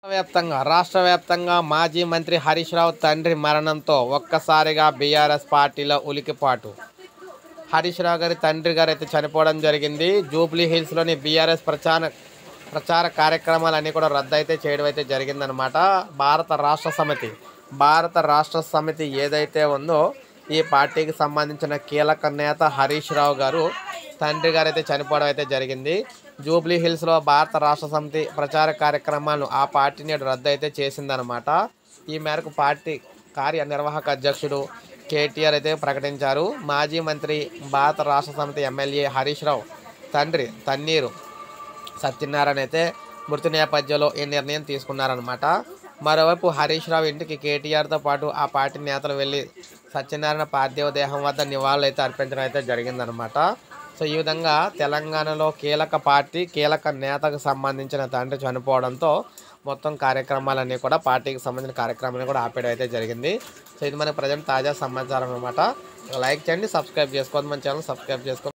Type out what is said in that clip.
రాష్ట్ర వ్యాప్తంగా మాజీ మంత్రి హరీష్ రావు తండ్రి మరణంతో ఒక్కసారిగా బీఆర్ఎస్ పార్టీలో ఉలికిపాటు. హరీష్ రావు గారి తండ్రి గారు అయితే చనిపోవడం జరిగింది. జూబ్లీ హిల్స్లోని బీఆర్ఎస్ ప్రచార కార్యక్రమాలన్నీ కూడా రద్దు అయితే చేయడం అయితే జరిగిందనమాట. భారత రాష్ట్ర సమితి ఏదైతే ఉందో ఈ పార్టీకి సంబంధించిన కీలక నేత హరీష్ రావు గారు తండ్రి గారు అయితే చనిపోవడం అయితే జరిగింది. జూబ్లీ హిల్స్లో భారత రాష్ట్ర సమితి ప్రచార కార్యక్రమాలను ఆ పార్టీని రద్దు అయితే చేసిందనమాట. ఈ మేరకు పార్టీ కార్యనిర్వాహక అధ్యక్షుడు కేటీఆర్ అయితే ప్రకటించారు. మాజీ మంత్రి భారత రాష్ట్ర సమితి ఎమ్మెల్యే హరీష్ రావు తండ్రి తన్నీరు సత్యనారాయణ అయితే మృతి నేపథ్యంలో ఈ నిర్ణయం తీసుకున్నారనమాట. మరోవైపు హరీష్ రావు ఇంటికి కేటీఆర్తో పాటు ఆ పార్టీ నేతలు వెళ్ళి సత్యనారాయణ పార్థివ దేహం వద్ద నివాళులు అయితే అర్పించడం అయితే జరిగిందనమాట. సో ఈ విధంగా తెలంగాణలో కీలక నేతకు సంబంధించిన తండ్రి చనిపోవడంతో మొత్తం కార్యక్రమాలన్నీ కూడా పార్టీకి సంబంధించిన కార్యక్రమాన్ని కూడా ఆపేయడం అయితే జరిగింది. సో ఇది మనకు ప్రజెంట్ తాజా సమాచారం అనమాట. లైక్ చేయండి, సబ్స్క్రైబ్ చేసుకోండి, మన ఛానల్ సబ్స్క్రైబ్ చేసుకోండి.